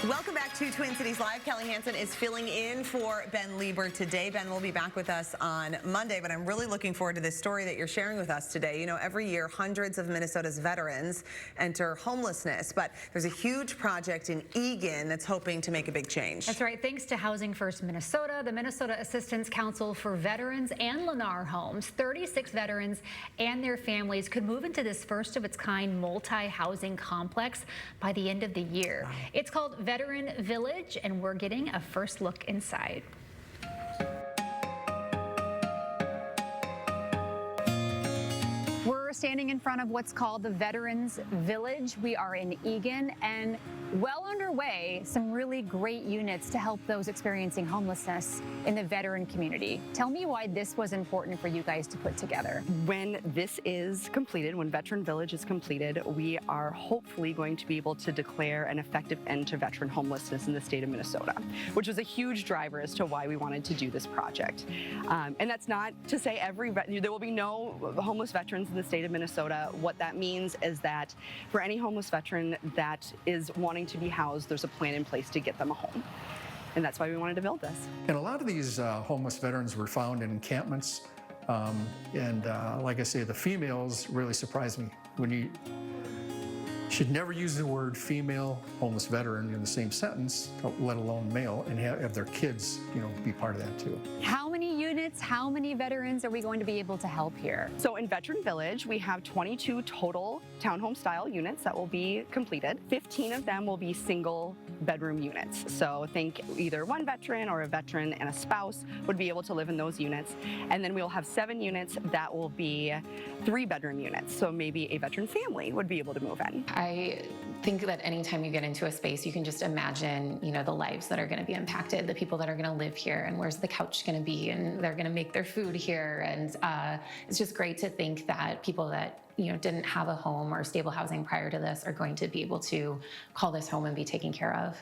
Welcome back to Twin Cities Live. Kelli Hanson is filling in for Ben Lieber today. Ben will be back with us on Monday, but I'm really looking forward to this story that you're sharing with us today. You know, every year, hundreds of Minnesota's veterans enter homelessness, but there's a huge project in Eagan that's hoping to make a big change. That's right. Thanks to Housing First Minnesota, the Minnesota Assistance Council for Veterans, and Lennar Homes, 36 veterans and their families could move into this first-of-its-kind multi-housing complex by the end of the year. Wow. It's called Veteran Village, and we're getting a first look inside. We're standing in front of what's called the Veterans Village. We are in Eagan, and well underway, some really great units to help those experiencing homelessness in the veteran community. Tell me why this was important for you guys to put together. When this is completed, when Veteran Village is completed, we are hopefully going to be able to declare an effective end to veteran homelessness in the state of Minnesota, which was a huge driver as to why we wanted to do this project. And that's not to say there will be no homeless veterans in the state of Minnesota. What that means is that for any homeless veteran that is wanting to be housed, there's a plan in place to get them a home. And that's why we wanted to build this. And a lot of these homeless veterans were found in encampments. Like I say, the females really surprised me. When you should never use the word female homeless veteran in the same sentence, let alone male, and have their kids, be part of that too. How many units, how many veterans are we going to be able to help here? So in Veteran Village, we have 22 total townhome style units that will be completed. 15 of them will be single bedroom units. So think either one veteran or a veteran and a spouse would be able to live in those units. And then we'll have 7 units that will be 3-bedroom units. So maybe a veteran family would be able to move in. I think that anytime you get into a space, you can just imagine, the lives that are going to be impacted, the people that are going to live here, and where's the couch going to be, and they're going to make their food here. And it's just great to think that people that didn't have a home or stable housing prior to this are going to be able to call this home and be taken care of.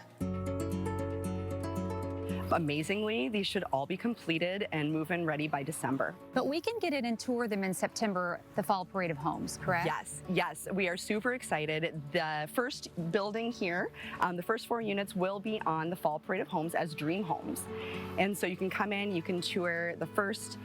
Amazingly, these should all be completed and move-in ready by December. But we can get in and tour them in September, the Fall Parade of Homes, correct? Yes, we are super excited. The first building here, the first 4 units will be on the Fall Parade of Homes as dream homes. And so you can come in, you can tour the first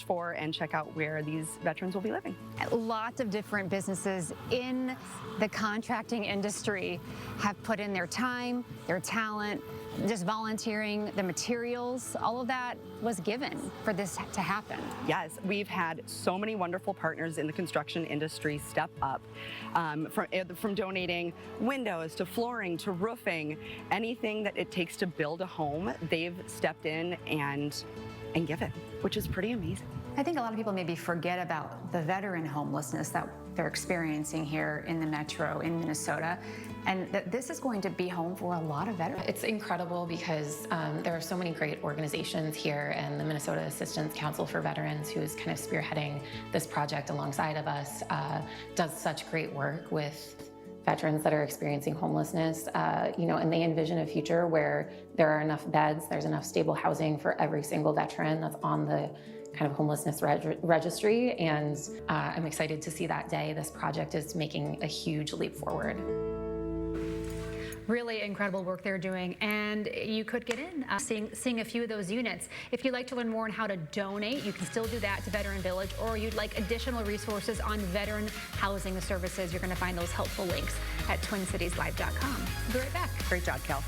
4 and check out where these veterans will be living. Lots of different businesses in the contracting industry have put in their time, their talent, just volunteering, the materials, all of that was given for this to happen. Yes, we've had so many wonderful partners in the construction industry step up, from donating windows to flooring to roofing, anything that it takes to build a home, they've stepped in and given, which is pretty amazing. I think a lot of people maybe forget about the veteran homelessness that they're experiencing here in the metro in Minnesota, and that this is going to be home for a lot of veterans. It's incredible because there are so many great organizations here, and the Minnesota Assistance Council for Veterans, who is kind of spearheading this project alongside of us, does such great work with veterans that are experiencing homelessness, and they envision a future where there are enough beds, there's enough stable housing for every single veteran that's on the kind of homelessness registry, and I'm excited to see that day. This project is making a huge leap forward. Really incredible work they're doing, and you could get in seeing a few of those units. If you'd like to learn more on how to donate, you can still do that to Veteran Village, or you'd like additional resources on veteran housing services, you're going to find those helpful links at twincitieslive.com. Be right back. Great job, Kel.